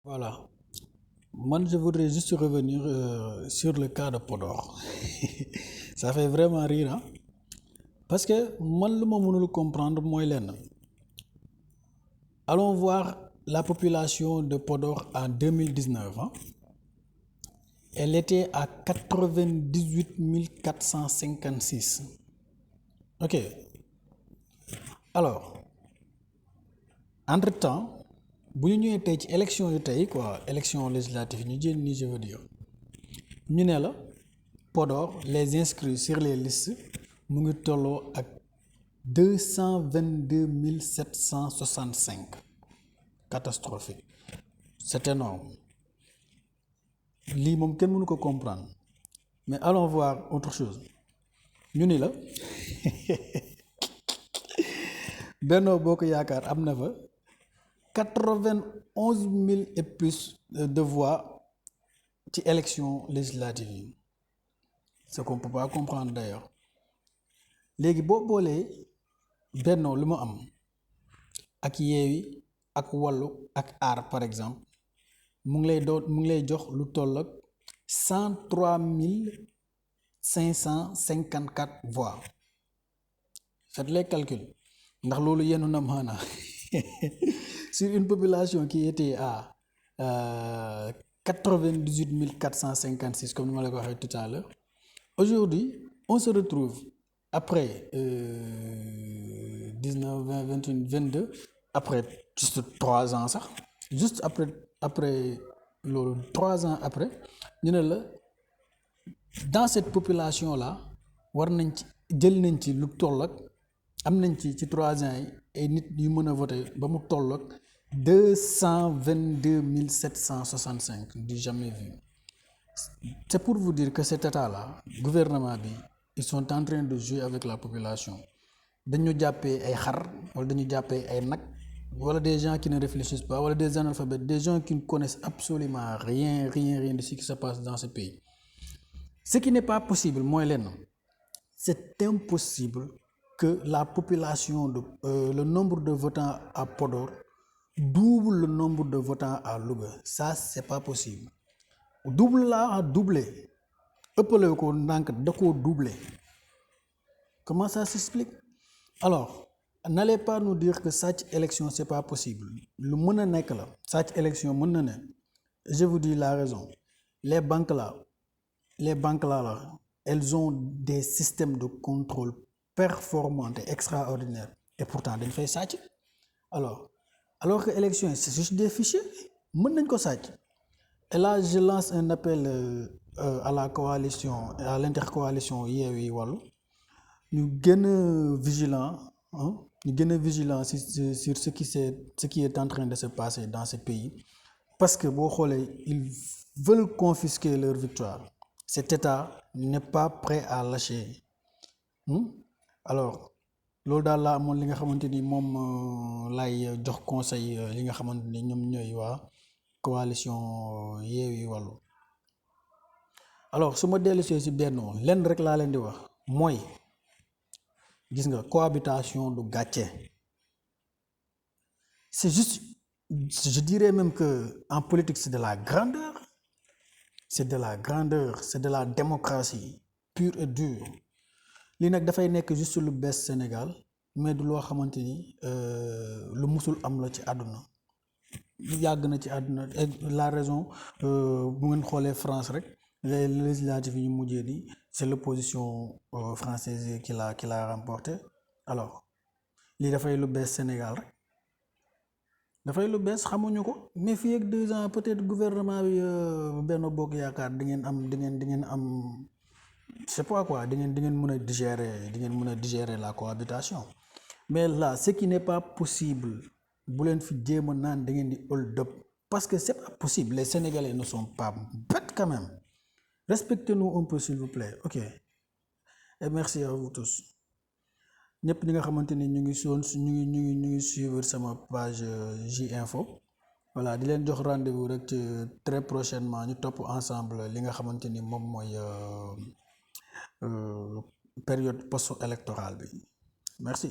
Voilà. Moi, je voudrais juste revenir sur le cas de Podor. Ça fait vraiment rire, hein? Parce que moi, le moment le comprendre, moi, allons voir la population de Podor en 2019, hein. Elle était à 98 456. Ok. Alors, entre-temps, bu ñu ñëwee tey ci élection yu tey quoi élection législative ñu jël ni je veux dire ñu ne la Podor les inscrits sur les listes mu ngi tolloo ak 222 765 catastrophique. C'est énorme lii moom kenn mënu ko comprendre mais allons voir autre chose ñu ni la Benno Bokk Yaakaar am na fa 91 000 et plus de voix ci élection législative yi ce qu'on peut pas comprendre d'ailleurs léegi boo boolee Benno lu mu am ak Yewwi ak Wallu ak Aar par exemple mu ngi lay jox lu toll ak 103 554 voix faites les calculs ndax loolu yenu na maanaa sur une population qui était à 98 456 comme ni ma la ko waxee tout à l'heure aujourd'hui on se retrouve après 19 20 21 22 après juste 3 ans sax juste après loolu 3 ans après ñu ne la dans cette population là war nañ ci jël nañ ci lu toll ak am nañ ci 3 ans yi ay nit yu mën a voter ba mu toll ak 222 765 du jamais vu. C'est pour vous dire que cet état là gouvernement bi ils sont en train de jouer avec la population dañu jàppee ay xar wala dañu jàppee ay nag wala des gens qui ne réfléchissent pas wala des analphabètes des gens qui ne connaissent absolument rien de ce qui se passe dans ce pays. Ce qui n'est pas possible mooy lenn c'est impossible que la population le nombre de votants à Podor double le nombre de votants à Louga ça c'est pas possible double là a doublé ëppale ko ndànk da koo doublé comment ça s'explique alors n'allez pas nous dire que sàcc élection c'est pas possible lu mën a nekk la sàcc élection mën na ne je vous dis la raison les banques là elles ont des systèmes de contrôle performants et extraordinaires et pourtant dañ fay sàcc alors que élection yi c'est juste des fichiers mën nañ ko sàcc et là je lance un appel à la coalition à l'intercoalition Yewwi Wallu ñu gën a vigilant ñu gën a vigilant sur ce qui est en train de se passer dans ce pays parce que boo xoolee ils veulent confisquer leur victoire cet état n'est pas prêt à lâcher alors loolu daal laa amoon li nga xamante ni moom lay jox conseil li nga xamante ni ñoom ñooy waa coalition Yewwi Wallu alors su ma dellusee ci Benno lenn rek laa leen di wax mooy gis nga cohabitation du gàcce c'est juste je dirais même que en politique c'est de la grandeur c'est de la démocratie pure et dure lii nag dafay nekk juste lu bees Sénégal mais du loo xamante ni lu musul am la ci àdduna yàgg na ci àdduna la raison bu ngeen xoolee France rek les législatives yi ñu mujjee ni c'est l'opposition française qui l'a remporté alors lii dafay lu bees Sénégal rek dafay lu bees xamuñu ko mais fii ak 2 ans peut-être gouvernement bi Benno Bokk Yaakaar di ngeen am je sais pas quoi di ngeen mën a digérer la cohabitation mais là ce qui n'est pas possible bu leen fi jéem a naan da ngeen di hold up parce que c'est pas possible les Sénégalais ne sont pas bêtes quand même respectez-nous un peu s'il vous plaît ok et merci à vous tous ñëpp ñi nga xamante ni ñu ngi suivre sama page J-Info voilà di leen jox rendez-vous rek très prochainement ñu topp ensemble li nga xamante ni moom mooy période post-électorale bi merci